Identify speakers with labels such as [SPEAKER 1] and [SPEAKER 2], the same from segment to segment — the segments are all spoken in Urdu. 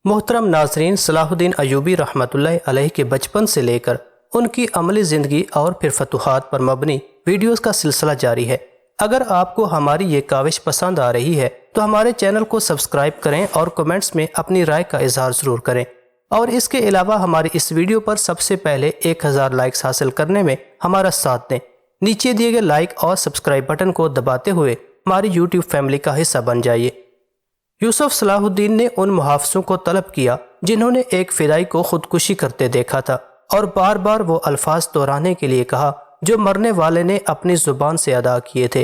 [SPEAKER 1] محترم ناظرین، صلاح الدین ایوبی رحمۃ اللہ علیہ کے بچپن سے لے کر ان کی عملی زندگی اور پھر فتوحات پر مبنی ویڈیوز کا سلسلہ جاری ہے۔ اگر آپ کو ہماری یہ کاوش پسند آ رہی ہے تو ہمارے چینل کو سبسکرائب کریں اور کمنٹس میں اپنی رائے کا اظہار ضرور کریں، اور اس کے علاوہ ہماری اس ویڈیو پر سب سے پہلے 1000 لائکس حاصل کرنے میں ہمارا ساتھ دیں۔ نیچے دیے گئے لائک اور سبسکرائب بٹن کو دباتے ہوئے ہماری یوٹیوب فیملی کا حصہ بن جائیے۔ یوسف صلاح الدین نے ان محافظوں کو طلب کیا جنہوں نے ایک فدائی کو خودکشی کرتے دیکھا تھا، اور بار بار وہ الفاظ دہرانے کے لیے کہا جو مرنے والے نے اپنی زبان سے ادا کیے تھے۔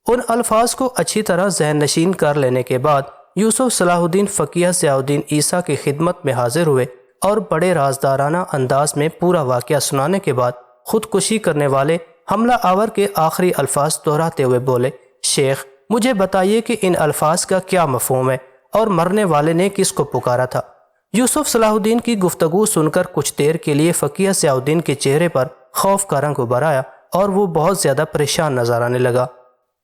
[SPEAKER 1] ان الفاظ کو اچھی طرح ذہن نشین کر لینے کے بعد یوسف صلاح الدین فقیہ ضیاء الدین عیسیٰ کی خدمت میں حاضر ہوئے اور بڑے رازدارانہ انداز میں پورا واقعہ سنانے کے بعد خودکشی کرنے والے حملہ آور کے آخری الفاظ دہراتے ہوئے بولے، شیخ مجھے بتائیے کہ ان الفاظ کا کیا مفہوم ہے اور مرنے والے نے کس کو پکارا تھا۔ یوسف صلاح الدین کی گفتگو سن کر کچھ دیر کے لیے فقیہ ضیاء الدین کے چہرے پر خوف کا رنگ ابھر آیا اور وہ بہت زیادہ پریشان نظر آنے لگا۔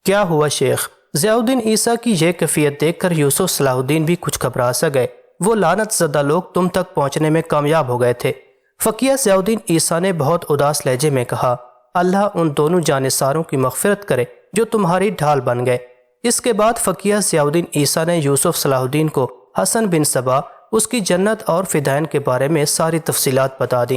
[SPEAKER 1] کیا ہوا شیخ؟ ضیاء الدین عیسیٰ کی یہ کیفیت دیکھ کر یوسف صلاح الدین بھی کچھ گھبرا سا گئے۔ وہ لعنت زدہ لوگ تم تک پہنچنے میں کامیاب ہو گئے تھے۔ فقیہ ضیاء الدین عیسیٰ نے بہت اداس لہجے میں کہا، اللہ ان دونوں جانثاروں کی مغفرت کرے جو تمہاری ڈھال بن گئے۔ اس کے بعد فقیہ ضیاء الدین عیسیٰ نے یوسف صلاح الدین کو حسن بن صبا، اس کی جنت اور فدائین کے بارے میں ساری تفصیلات بتا دیں۔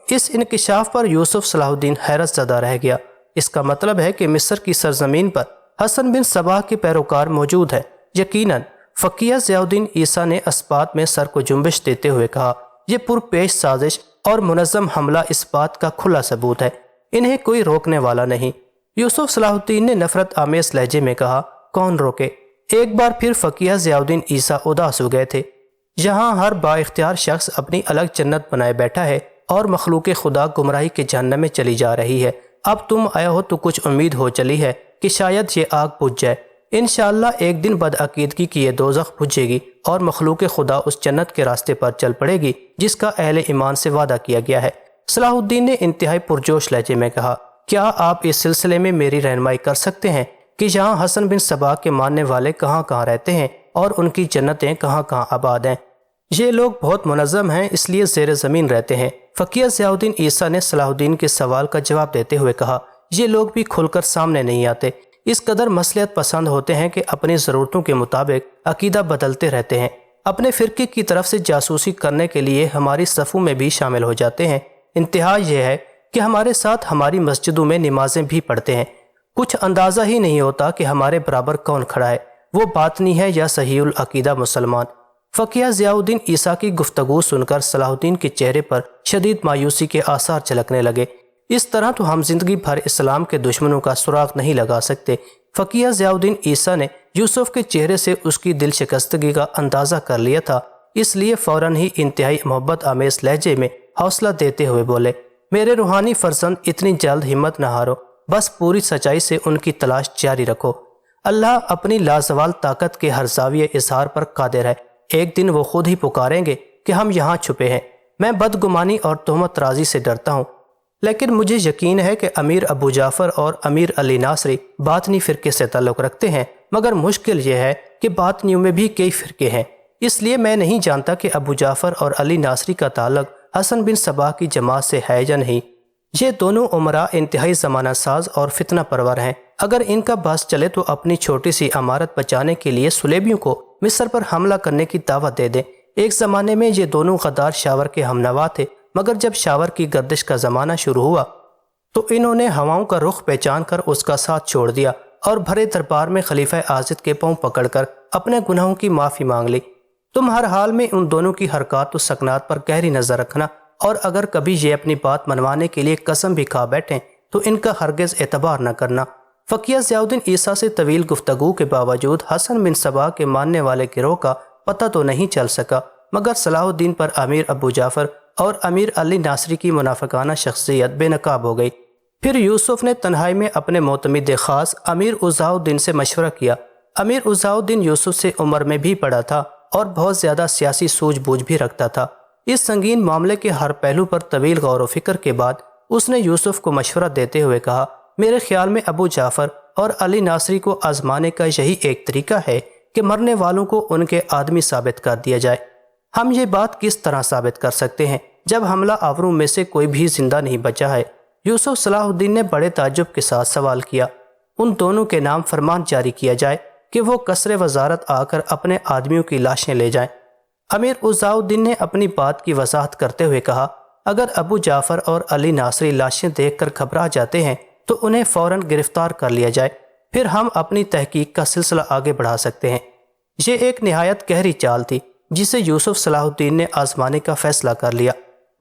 [SPEAKER 1] اس انکشاف پر یوسف صلاح الدین حیرت زدہ رہ گیا۔ اس کا مطلب ہے کہ مصر کی سرزمین پر حسن بن صبا کے پیروکار موجود ہے۔ یقیناً فقیہ ضیاء الدین عیسیٰ نے اسبات میں سر کو جنبش دیتے ہوئے کہا، یہ پرپیش سازش اور منظم حملہ اس بات کا کھلا ثبوت ہے، انہیں کوئی روکنے والا نہیں۔ یوسف صلاح الدین نے نفرت آمیز لہجے میں کہا، کون روکے؟ ایک بار پھر فقیہ ضیاء الدین عیسیٰ اداس ہو گئے تھے۔ یہاں ہر با اختیار شخص اپنی الگ جنت بنائے بیٹھا ہے اور مخلوق خدا گمراہی کے جہنم میں چلی جا رہی ہے۔ اب تم آیا ہو تو کچھ امید ہو چلی ہے کہ شاید یہ آگ بجھ جائے۔ انشاءاللہ ایک دن بدعقیدگی کی یہ دوزخ بجھے گی اور مخلوق خدا اس جنت کے راستے پر چل پڑے گی جس کا اہل ایمان سے وعدہ کیا گیا ہے۔ صلاح الدین نے انتہائی پرجوش لہجے میں کہا، کیا آپ اس سلسلے میں میری رہنمائی کر سکتے ہیں کہ یہاں حسن بن صبا کے ماننے والے کہاں کہاں رہتے ہیں اور ان کی جنتیں کہاں کہاں آباد ہیں؟ یہ لوگ بہت منظم ہیں، اس لیے زیر زمین رہتے ہیں۔ فقیہ ضیاء الدین عیسیٰ نے صلاح الدین کے سوال کا جواب دیتے ہوئے کہا، یہ لوگ بھی کھل کر سامنے نہیں آتے، اس قدر مصلحت پسند ہوتے ہیں کہ اپنی ضرورتوں کے مطابق عقیدہ بدلتے رہتے ہیں، اپنے فرقے کی طرف سے جاسوسی کرنے کے لیے ہماری صفوں میں بھی شامل ہو جاتے ہیں۔ انتہا یہ ہے کہ ہمارے ساتھ ہماری مسجدوں میں نمازیں بھی پڑھتے ہیں۔ کچھ اندازہ ہی نہیں ہوتا کہ ہمارے برابر کون کھڑا ہے، وہ باطنی ہے یا صحیح العقیدہ مسلمان۔ فقیہ ضیاء الدین عیسیٰ کی گفتگو سن کر صلاح الدین کے چہرے پر شدید مایوسی کے آثار جھلکنے لگے۔ اس طرح تو ہم زندگی بھر اسلام کے دشمنوں کا سراغ نہیں لگا سکتے۔ فقیہ ضیاء الدین عیسیٰ نے یوسف کے چہرے سے اس کی دل شکستگی کا اندازہ کر لیا تھا، اس لیے فوراً ہی انتہائی محبت آمیز لہجے میں حوصلہ دیتے ہوئے بولے، میرے روحانی فرزند اتنی جلد ہمت نہ ہارو، بس پوری سچائی سے ان کی تلاش جاری رکھو۔ اللہ اپنی لازوال طاقت کے ہر زاویہ اظہار پر قادر ہے، ایک دن وہ خود ہی پکاریں گے کہ ہم یہاں چھپے ہیں۔ میں بدگمانی اور تہمت رازی سے ڈرتا ہوں، لیکن مجھے یقین ہے کہ امیر ابو جعفر اور امیر علی ناصری باطنی فرقے سے تعلق رکھتے ہیں، مگر مشکل یہ ہے کہ باطنیوں میں بھی کئی فرقے ہیں، اس لیے میں نہیں جانتا کہ ابو جعفر اور علی ناصری کا تعلق حسن بن صبا کی جماعت سے ہے یا نہیں۔ یہ دونوں عمراء انتہائی زمانہ ساز اور فتنہ پرور ہیں، اگر ان کا بس چلے تو اپنی چھوٹی سی عمارت بچانے کے لیے سلیبیوں کو مصر پر حملہ کرنے کی دعوت دے دیں۔ ایک زمانے میں یہ دونوں غدار شاور کے ہمنوا تھے، مگر جب شاور کی گردش کا زمانہ شروع ہوا تو انہوں نے ہواؤں کا رخ پہچان کر اس کا ساتھ چھوڑ دیا اور بھرے دربار میں خلیفہ آزد کے پاؤں پکڑ کر اپنے گناہوں کی معافی مانگ لی۔ تم ہر حال میں ان دونوں کی حرکات و سکنات پر گہری نظر رکھنا، اور اگر کبھی یہ اپنی بات منوانے کے لیے قسم بھی کھا بیٹھیں تو ان کا ہرگز اعتبار نہ کرنا۔ فقیہ ضیاء الدین عیسیٰ سے طویل گفتگو کے باوجود حسن بن صبا کے ماننے والے گروہ کا پتہ تو نہیں چل سکا، مگر صلاح الدین پر امیر ابو جعفر اور امیر علی ناصری کی منافقانہ شخصیت بے نقاب ہو گئی۔ پھر یوسف نے تنہائی میں اپنے معتمد خاص امیر عزاء الدین سے مشورہ کیا۔ امیر عزاء الدین یوسف سے عمر میں بھی بڑا تھا اور بہت زیادہ سیاسی سوجھ بوجھ بھی رکھتا تھا۔ اس سنگین معاملے کے ہر پہلو پر طویل غور و فکر کے بعد اس نے یوسف کو مشورہ دیتے ہوئے کہا، میرے خیال میں ابو جعفر اور علی ناصری کو آزمانے کا یہی ایک طریقہ ہے کہ مرنے والوں کو ان کے آدمی ثابت کر دیا جائے۔ ہم یہ بات کس طرح ثابت کر سکتے ہیں جب حملہ آوروں میں سے کوئی بھی زندہ نہیں بچا ہے؟ یوسف صلاح الدین نے بڑے تعجب کے ساتھ سوال کیا۔ ان دونوں کے نام فرمان جاری کیا جائے کہ وہ قصر وزارت آ کر اپنے آدمیوں کی لاشیں لے جائیں۔ امیر عزاء الدین نے اپنی بات کی وضاحت کرتے ہوئے کہا، اگر ابو جعفر اور علی ناصری لاشیں دیکھ کر گھبرا جاتے ہیں تو انہیں فوراً گرفتار کر لیا جائے، پھر ہم اپنی تحقیق کا سلسلہ آگے بڑھا سکتے ہیں۔ یہ ایک نہایت گہری چال تھی جسے یوسف صلاح الدین نے آزمانے کا فیصلہ کر لیا۔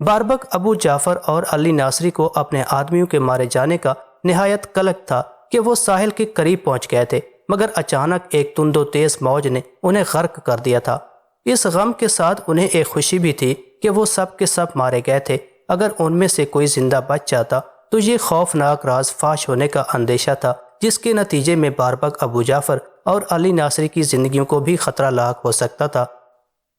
[SPEAKER 1] باربک ابو جعفر اور علی ناصری کو اپنے آدمیوں کے مارے جانے کا نہایت قلق تھا کہ وہ ساحل کے قریب پہنچ گئے تھے، مگر اچانک ایک تند و تیز موج نے انہیں غرق کر دیا تھا۔ اس غم کے ساتھ انہیں ایک خوشی بھی تھی کہ وہ سب کے سب مارے گئے تھے۔ اگر ان میں سے کوئی زندہ بچ جاتا تو یہ خوفناک راز فاش ہونے کا اندیشہ تھا، جس کے نتیجے میں باربک ابو جعفر اور علی ناصری کی زندگیوں کو بھی خطرہ لاحق ہو سکتا تھا۔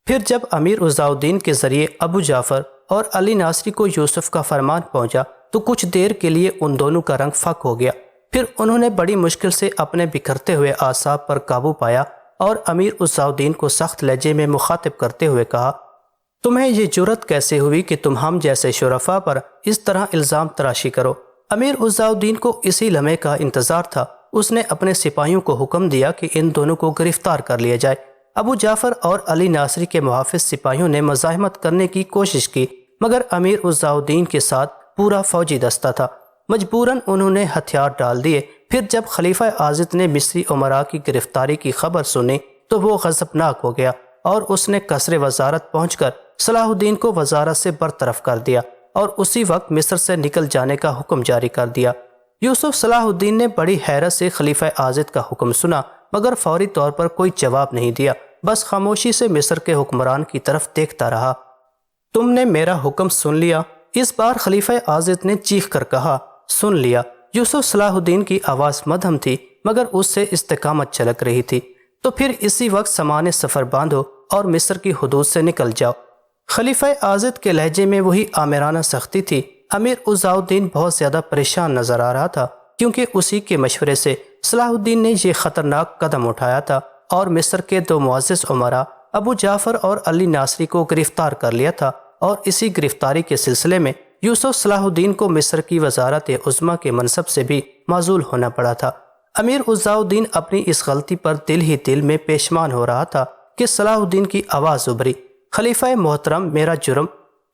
[SPEAKER 1] پھر جب امیر عزاء الدین کے ذریعے ابو جعفر اور علی ناصری کو یوسف کا فرمان پہنچا تو کچھ دیر کے لیے ان دونوں کا رنگ فک ہو گیا۔ پھر انہوں نے بڑی مشکل سے اپنے بکھرتے ہوئے اعصاب پر قابو پایا اور امیر عزاء الدین کو سخت لہجے میں مخاطب کرتے ہوئے کہا، تمہیں یہ جرأت کیسے ہوئی کہ تم ہم جیسے شرفاء پر اس طرح الزام تراشی کرو؟ امیر عزاء الدین کو اسی لمحے کا انتظار تھا۔ اس نے اپنے سپاہیوں کو حکم دیا کہ ان دونوں کو گرفتار کر لیا جائے۔ ابو جعفر اور علی ناصری کے محافظ سپاہیوں نے مزاحمت کرنے کی کوشش کی، مگر امیر عزاء الدین کے ساتھ پورا فوجی دستہ تھا۔ مجبوراً انہوں نے ہتھیار ڈال دیے۔ پھر جب خلیفہ عاضد نے مصری امراء کی گرفتاری کی خبر سنی تو وہ غضبناک ہو گیا اور اس نے قصر وزارت پہنچ کر صلاح الدین کو وزارت سے برطرف کر دیا اور اسی وقت مصر سے نکل جانے کا حکم جاری کر دیا۔ یوسف صلاح الدین نے بڑی حیرت سے خلیفہ عاضد کا حکم سنا، مگر فوری طور پر کوئی جواب نہیں دیا، بس خاموشی سے مصر کے حکمران کی طرف دیکھتا رہا۔ تم نے میرا حکم سن لیا؟ اس بار خلیفہ عاضد نے چیخ کر کہا۔ سن لیا۔ یوسف صلاح الدین کی آواز مدھم تھی، مگر اس سے استقامت چھلک رہی تھی۔ تو پھر اسی وقت سامان سفر باندھو اور مصر کی حدود سے نکل جاؤ۔ خلیفہ عاضد کے لہجے میں وہی آمرانہ سختی تھی۔ امیر عزاء الدین بہت زیادہ پریشان نظر آ رہا تھا، کیونکہ اسی کے مشورے سے صلاح الدین نے یہ خطرناک قدم اٹھایا تھا اور مصر کے دو معزز امراء ابو جعفر اور علی ناصری کو گرفتار کر لیا تھا، اور اسی گرفتاری کے سلسلے میں یوسف صلاح الدین کو مصر کی وزارت عظمیٰ کے منصب سے بھی معزول ہونا پڑا تھا۔ امیر عزاء الدین اپنی اس غلطی پر دل ہی دل میں پیشمان ہو رہا تھا کہ صلاح الدین کی آواز ابھری، خلیفہ محترم، میرا جرم،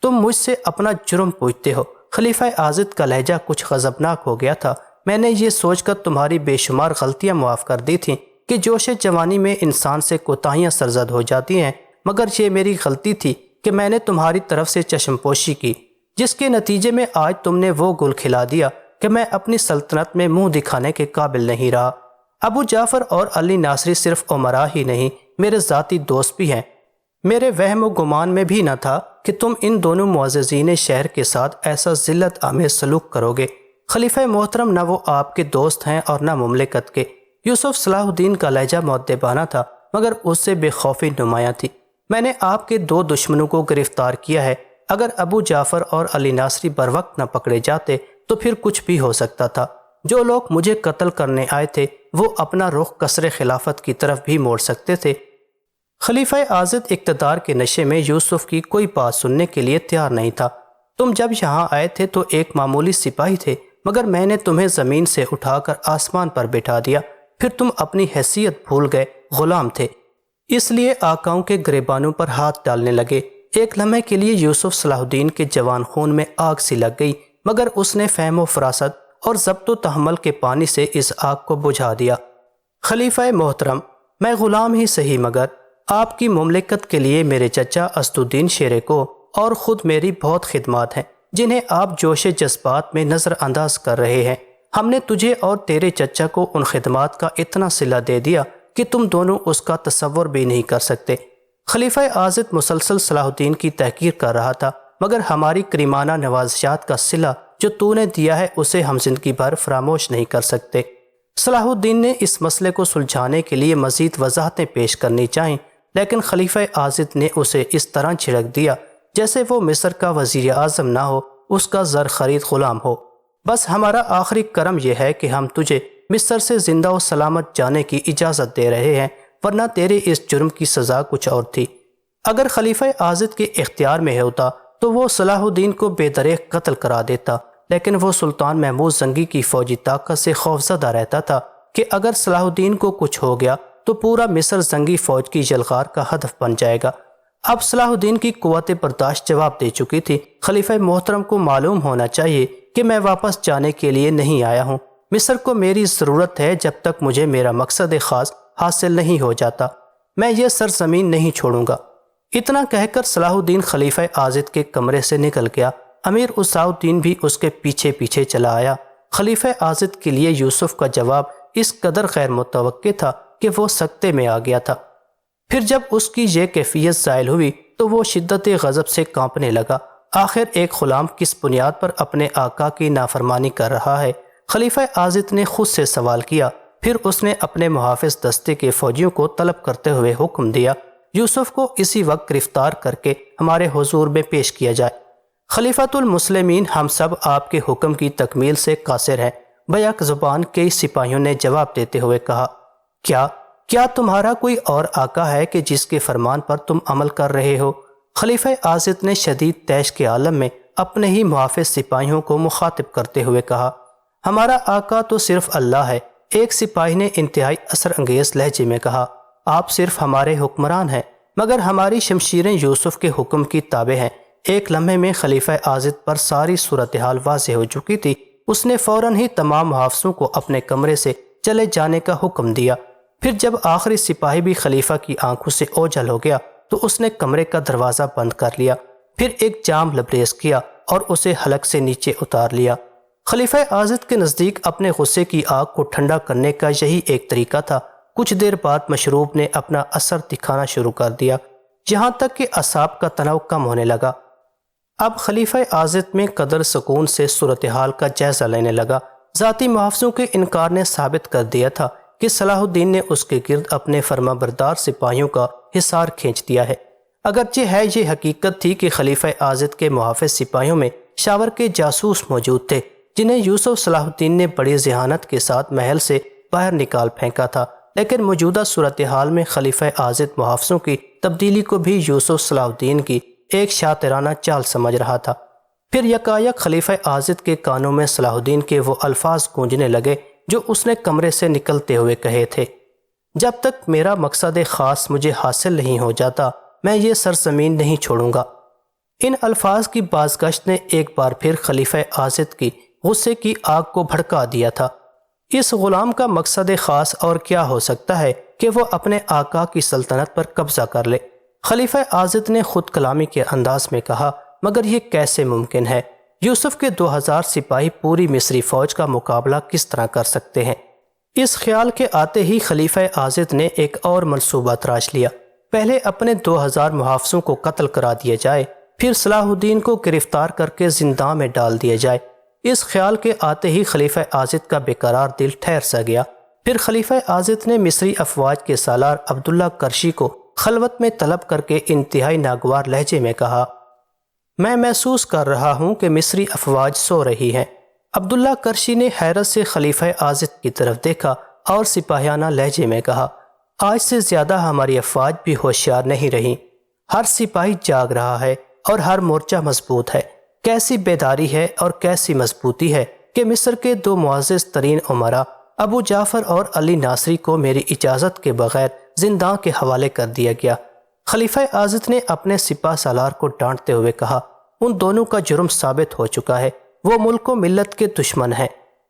[SPEAKER 1] تم مجھ سے اپنا جرم پوچھتے ہو۔ خلیفہ عاضد کا لہجہ کچھ غضبناک ہو گیا تھا۔ میں نے یہ سوچ کر تمہاری بے شمار غلطیاں معاف کر دی تھیں کہ جوش جوانی میں انسان سے کوتاہیاں سرزد ہو جاتی ہیں، مگر یہ میری غلطی تھی کہ میں نے تمہاری طرف سے چشم پوشی کی، جس کے نتیجے میں آج تم نے وہ گل کھلا دیا کہ میں اپنی سلطنت میں منہ دکھانے کے قابل نہیں رہا۔ ابو جعفر اور علی ناصری صرف امراء ہی نہیں، میرے ذاتی دوست بھی ہیں۔ میرے وہم و گمان میں بھی نہ تھا کہ تم ان دونوں معززین شہر کے ساتھ ایسا ذلت آمیز سلوک کرو گے۔ خلیفہ محترم، نہ وہ آپ کے دوست ہیں اور نہ مملکت کے۔ یوسف صلاح الدین کا لہجہ مؤدبانہ تھا، مگر اس سے بے خوفی نمایاں تھی۔ میں نے آپ کے دو دشمنوں کو گرفتار کیا ہے۔ اگر ابو جعفر اور علی ناصری بروقت نہ پکڑے جاتے تو پھر کچھ بھی ہو سکتا تھا۔ جو لوگ مجھے قتل کرنے آئے تھے وہ اپنا رخ قصر خلافت کی طرف بھی موڑ سکتے تھے۔ خلیفہ عاضد اقتدار کے نشے میں یوسف کی کوئی بات سننے کے لیے تیار نہیں تھا۔ تم جب یہاں آئے تھے تو ایک معمولی سپاہی تھے، مگر میں نے تمہیں زمین سے اٹھا کر آسمان پر بٹھا دیا۔ پھر تم اپنی حیثیت بھول گئے، غلام تھے، اس لیے آقاؤں کے گریبانوں پر ہاتھ ڈالنے لگے۔ ایک لمحے کے لیے یوسف صلاح الدین کے جوان خون میں آگ سی لگ گئی، مگر اس نے فہم و فراست اور ضبط و تحمل کے پانی سے اس آگ کو بجھا دیا۔ خلیفہ محترم، میں غلام ہی صحیح، مگر آپ کی مملکت کے لیے میرے چچا اسد الدین شیرے کو اور خود میری بہت خدمات ہیں، جنہیں آپ جوش جذبات میں نظر انداز کر رہے ہیں۔ ہم نے تجھے اور تیرے چچا کو ان خدمات کا اتنا صلہ دے دیا کہ تم دونوں اس کا تصور بھی نہیں کر سکتے۔ خلیفہ عاضد مسلسل صلاح الدین کی تحقیر کر رہا تھا، مگر ہماری کریمانہ نوازشات کا صلہ جو تو نے دیا ہے اسے ہم زندگی بھر فراموش نہیں کر سکتے۔ صلاح الدین نے اس مسئلے کو سلجھانے کے لیے مزید وضاحتیں پیش کرنی چاہیں، لیکن خلیفہ عاضد نے اسے اس طرح چھڑک دیا جیسے وہ مصر کا وزیر اعظم نہ ہو، اس کا زر خرید غلام ہو۔ بس ہمارا آخری کرم یہ ہے کہ ہم تجھے مصر سے زندہ و سلامت جانے کی اجازت دے رہے ہیں، ورنہ تیرے اس جرم کی سزا کچھ اور تھی۔ اگر خلیفہ عاضد کے اختیار میں ہوتا تو وہ صلاح الدین کو بے دریغ قتل کرا دیتا، لیکن وہ سلطان محمود زنگی کی فوجی طاقت سے خوفزدہ رہتا تھا کہ اگر صلاح الدین کو کچھ ہو گیا تو پورا مصر زنگی فوج کی یلغار کا ہدف بن جائے گا۔ اب صلاح الدین کی قوت برداشت جواب دے چکی تھی۔ خلیفہ محترم کو معلوم ہونا چاہیے کہ میں واپس جانے کے لیے نہیں آیا ہوں۔ مصر کو میری ضرورت ہے جب تک مجھے میرا مقصد خاص حاصل نہیں ہو جاتا۔ میں یہ سرزمین نہیں چھوڑوں گا۔ اتنا کہہ کر صلاح الدین خلیفہ عاضد کے کمرے سے نکل گیا۔ امیر عصاء الدین بھی اس کے پیچھے پیچھے چلا آیا۔ خلیفہ عاضد کے لیے یوسف کا جواب اس قدر غیر متوقع تھا کہ وہ سکتے میں آ گیا تھا۔ پھر جب اس کی یہ کیفیت زائل ہوئی تو وہ شدت غضب سے کانپنے لگا۔ آخر ایک غلام کس بنیاد پر اپنے آقا کی نافرمانی کر رہا ہے؟ خلیفہ عاضد نے خود سے سوال کیا۔ پھر اس نے اپنے محافظ دستے کے فوجیوں کو طلب کرتے ہوئے حکم دیا، یوسف کو اسی وقت گرفتار کر کے ہمارے حضور میں پیش کیا جائے۔ خلیفۃ المسلمین، ہم سب آپ کے حکم کی تکمیل سے قاصر ہیں، بیک زبان کئی سپاہیوں نے جواب دیتے ہوئے کہا۔ کیا تمہارا کوئی اور آقا ہے کہ جس کے فرمان پر تم عمل کر رہے ہو؟ خلیفہ عاضد نے شدید طیش کے عالم میں اپنے ہی محافظ سپاہیوں کو مخاطب کرتے ہوئے کہا، ہمارا آقا تو صرف اللہ ہے۔ ایک سپاہی نے انتہائی اثر انگیز لہجے میں کہا، آپ صرف ہمارے حکمران ہیں، مگر ہماری شمشیریں یوسف کے حکم کی تابع ہیں۔ ایک لمحے میں خلیفہ عاضد پر ساری صورتحال واضح ہو چکی تھی۔ اس نے فوراً ہی تمام محافظوں کو اپنے کمرے سے چلے جانے کا حکم دیا۔ پھر جب آخری سپاہی بھی خلیفہ کی آنکھوں سے اوجھل ہو گیا تو اس نے کمرے کا دروازہ بند کر لیا، پھر ایک جام لبریز کیا اور اسے حلق سے نیچے اتار لیا۔ خلیفہ عاضد کے نزدیک اپنے غصے کی آگ کو ٹھنڈا کرنے کا یہی ایک طریقہ تھا۔ کچھ دیر بعد مشروب نے اپنا اثر دکھانا شروع کر دیا، یہاں تک کہ اعصاب کا تناؤ کم ہونے لگا۔ اب خلیفہ عاضد میں قدر سکون سے صورتحال کا جائزہ لینے لگا۔ ذاتی محافظوں کے انکار نے ثابت کر دیا تھا کہ صلاح الدین نے اس کے گرد اپنے فرما بردار سپاہیوں کا حصار کھینچ دیا ہے۔ اگرچہ ہے یہ حقیقت تھی کہ خلیفہ عاضد کے محافظ سپاہیوں میں شاور کے جاسوس موجود تھے، جنہیں یوسف صلاح الدین نے بڑی ذہانت کے ساتھ محل سے باہر نکال پھینکا تھا، لیکن موجودہ صورتحال میں خلیفہ عاضد محافظوں کی تبدیلی کو بھی یوسف صلاح الدین کی ایک شاطرانہ چال سمجھ رہا تھا۔ پھر یکایک خلیفہ عاضد کے کانوں میں صلاح الدین کے وہ الفاظ گونجنے لگے جو اس نے کمرے سے نکلتے ہوئے کہے تھے، جب تک میرا مقصد خاص مجھے حاصل نہیں ہو جاتا میں یہ سرزمین نہیں چھوڑوں گا۔ ان الفاظ کی بازگشت نے ایک بار پھر خلیفہ عاضد کی غصے کی آگ کو بھڑکا دیا تھا۔ اس غلام کا مقصد خاص اور کیا ہو سکتا ہے کہ وہ اپنے آقا کی سلطنت پر قبضہ کر لے؟ خلیفہ عاضد نے خود کلامی کے انداز میں کہا، مگر یہ کیسے ممکن ہے؟ یوسف کے 2000 سپاہی پوری مصری فوج کا مقابلہ کس طرح کر سکتے ہیں؟ اس خیال کے آتے ہی خلیفہ عاضد نے ایک اور منصوبہ تراش لیا۔ پہلے اپنے 2000 محافظوں کو قتل کرا دیا جائے، پھر صلاح الدین کو گرفتار کر کے زندان میں ڈال دیا جائے۔ اس خیال کے آتے ہی خلیفہ عاضد کا بے قرار دل ٹھہر سا گیا۔ پھر خلیفہ عاضد نے مصری افواج کے سالار عبداللہ کرشی کو خلوت میں طلب کر کے انتہائی ناگوار لہجے میں کہا، میں محسوس کر رہا ہوں کہ مصری افواج سو رہی ہیں۔ عبداللہ کرشی نے حیرت سے خلیفہ عاضد کی طرف دیکھا اور سپاہیانہ لہجے میں کہا، آج سے زیادہ ہماری افواج بھی ہوشیار نہیں رہی۔ ہر سپاہی جاگ رہا ہے اور ہر مورچہ مضبوط ہے۔ کیسی بیداری ہے اور کیسی مضبوطی ہے کہ مصر کے 2 معزز ترین امراء ابو جعفر اور علی ناصری کو میری اجازت کے بغیر زندان کے حوالے کر دیا گیا۔ خلیفہ عاضد نے اپنے سپاہ سالار کو ڈانٹتے ہوئے کہا، ان دونوں کا جرم ثابت ہو چکا ہے، وہ ملک و ملت کے دشمن ہیں۔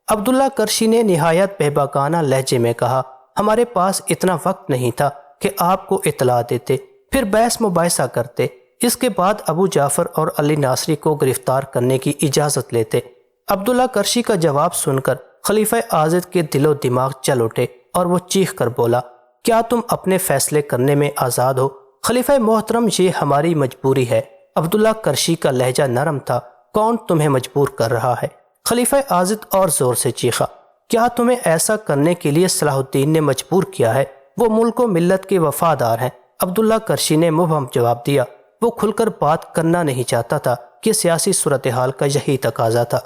[SPEAKER 1] عبداللہ کرشی نے نہایت بہباکانہ لہجے میں کہا، ہمارے پاس اتنا وقت نہیں تھا کہ آپ کو اطلاع دیتے، پھر بحث مباحثہ کرتے، اس کے بعد ابو جعفر اور علی ناصری کو گرفتار کرنے کی اجازت لیتے۔ عبداللہ کرشی کا جواب سن کر خلیفہ عاضد کے دل و دماغ چل اٹھے اور وہ چیخ کر بولا، کیا تم اپنے فیصلے کرنے میں آزاد ہو؟ خلیفہ محترم، یہ ہماری مجبوری ہے۔ عبداللہ کرشی کا لہجہ نرم تھا، کون تمہیں مجبور کر رہا ہے؟ خلیفہ عاضد اور زور سے چیخا، کیا تمہیں ایسا کرنے کے لیے صلاح الدین نے مجبور کیا ہے؟ وہ ملک و ملت کے وفادار ہیں۔ عبداللہ کرشی نے مبہم جواب دیا، وہ کھل کر بات کرنا نہیں چاہتا تھا کہ سیاسی صورتحال کا یہی تقاضا تھا۔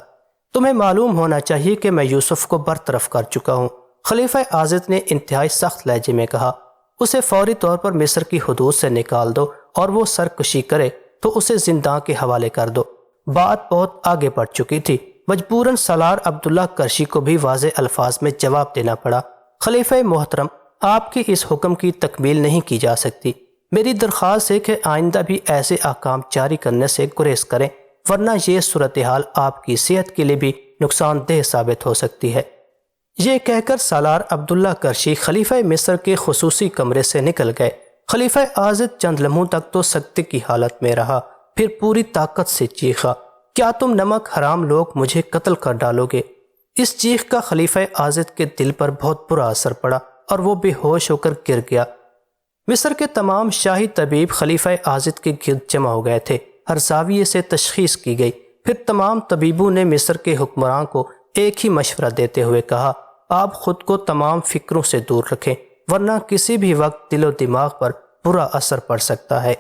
[SPEAKER 1] تمہیں معلوم ہونا چاہیے کہ میں یوسف کو برطرف کر چکا ہوں۔ خلیفہ عاضد نے انتہائی سخت لہجے میں کہا، اسے فوری طور پر مصر کی حدود سے نکال دو اور وہ سرکشی کرے تو اسے زنداں کے حوالے کر دو۔ بات بہت آگے بڑھ چکی تھی، مجبوراً سالار عبداللہ کرشی کو بھی واضح الفاظ میں جواب دینا پڑا۔ خلیفہ محترم، آپ کے اس حکم کی تکمیل نہیں کی جا سکتی۔ میری درخواست ہے کہ آئندہ بھی ایسے احکام جاری کرنے سے گریز کریں، ورنہ یہ صورتحال آپ کی صحت کے لیے بھی نقصان دہ ثابت ہو سکتی ہے۔ یہ کہہ کر سالار عبداللہ کرشی خلیفہ مصر کے خصوصی کمرے سے نکل گئے۔ خلیفہ عاضد چند لمحوں تک تو سکتے کی حالت میں رہا، پھر پوری طاقت سے چیخا، کیا تم نمک حرام لوگ مجھے قتل کر ڈالو گے؟ اس چیخ کا خلیفہ عاضد کے دل پر بہت برا اثر پڑا اور وہ بے ہوش ہو کر گر گیا۔ مصر کے تمام شاہی طبیب خلیفہ عاضد کے گرد جمع ہو گئے تھے۔ ہر زاویے سے تشخیص کی گئی، پھر تمام طبیبوں نے مصر کے حکمران کو ایک ہی مشورہ دیتے ہوئے کہا، آپ خود کو تمام فکروں سے دور رکھیں، ورنہ کسی بھی وقت دل و دماغ پر برا اثر پڑ سکتا ہے۔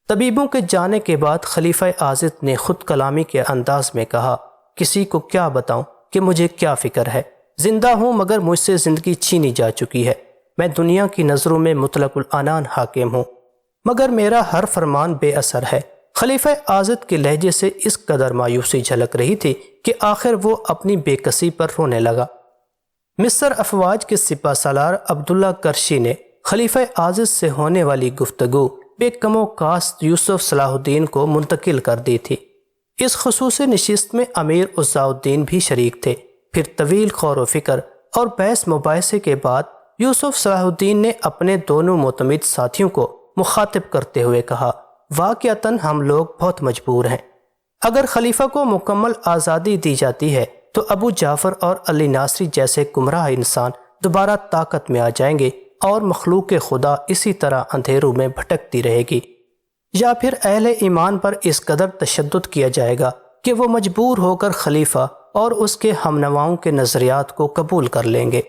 [SPEAKER 1] طبیبوں کے جانے کے بعد خلیفہ عاضد نے خود کلامی کے انداز میں کہا، کسی کو کیا بتاؤں کہ مجھے کیا فکر ہے؟ زندہ ہوں مگر مجھ سے زندگی چھینی جا چکی ہے۔ میں دنیا کی نظروں میں مطلق العنان حاکم ہوں، مگر میرا ہر فرمان بے اثر ہے۔ خلیفہ عاضد کے لہجے سے اس قدر مایوسی جھلک رہی تھی کہ آخر وہ اپنی بے کسی پر رونے لگا۔ مصر افواج کے سپہ سالار عبداللہ کرشی نے خلیفہ عاضد سے ہونے والی گفتگو بے کم و کاست یوسف صلاح الدین کو منتقل کر دی تھی۔ اس خصوصی نشست میں امیر عزاء الدین بھی شریک تھے۔ پھر طویل غور و فکر اور بحث مباحثے کے بعد یوسف صلاح الدین نے اپنے دونوں معتمد ساتھیوں کو مخاطب کرتے ہوئے کہا، واقعتاً ہم لوگ بہت مجبور ہیں۔ اگر خلیفہ کو مکمل آزادی دی جاتی ہے تو ابو جعفر اور علی ناصری جیسے گمراہ انسان دوبارہ طاقت میں آ جائیں گے اور مخلوق خدا اسی طرح اندھیروں میں بھٹکتی رہے گی، یا پھر اہل ایمان پر اس قدر تشدد کیا جائے گا کہ وہ مجبور ہو کر خلیفہ اور اس کے ہمنواؤں کے نظریات کو قبول کر لیں گے۔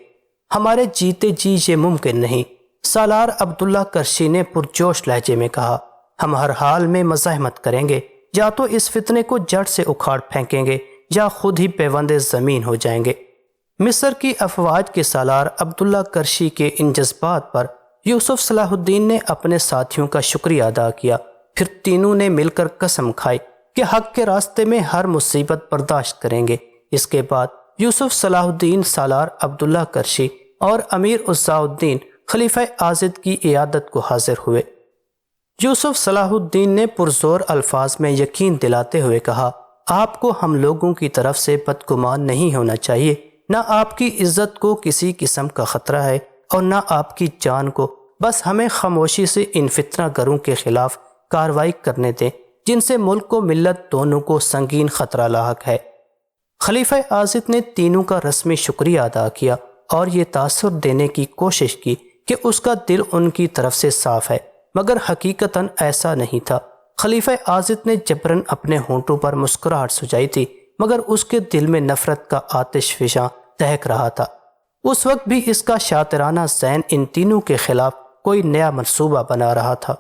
[SPEAKER 1] ہمارے جیتے جی یہ ممکن نہیں، سالار عبداللہ کرشی نے پرجوش لہجے میں کہا۔ ہم ہر حال میں مزاحمت کریں گے، یا تو اس فتنے کو جڑ سے اکھاڑ پھینکیں گے یا خود ہی پیوند زمین ہو جائیں گے۔ مصر کی افواج کے سالار عبداللہ کرشی کے ان جذبات پر یوسف صلاح الدین نے اپنے ساتھیوں کا شکریہ ادا کیا۔ پھر تینوں نے مل کر قسم کھائی کہ حق کے راستے میں ہر مصیبت برداشت کریں گے۔ اس کے بعد یوسف صلاح الدین سالار عبداللہ کرشی اور امیر عزاء الدین خلیفہ عاضد کی عیادت کو حاضر ہوئے۔ یوسف صلاح الدین نے پرزور الفاظ میں یقین دلاتے ہوئے کہا، آپ کو ہم لوگوں کی طرف سے بدگمان نہیں ہونا چاہیے، نہ آپ کی عزت کو کسی قسم کا خطرہ ہے اور نہ آپ کی جان کو۔ بس ہمیں خاموشی سے ان فتنہ گروں کے خلاف کارروائی کرنے دیں جن سے ملک و ملت دونوں کو سنگین خطرہ لاحق ہے۔ خلیفہ عاضد نے تینوں کا رسمی شکریہ ادا کیا اور یہ تاثر دینے کی کوشش کی کہ اس کا دل ان کی طرف سے صاف ہے، مگر حقیقتاً ایسا نہیں تھا۔ خلیفہ عاضد نے جبراً اپنے ہونٹوں پر مسکراہٹ سجائی تھی، مگر اس کے دل میں نفرت کا آتش فشاں دہک رہا تھا۔ اس وقت بھی اس کا شاطرانہ ذہن ان تینوں کے خلاف کوئی نیا منصوبہ بنا رہا تھا۔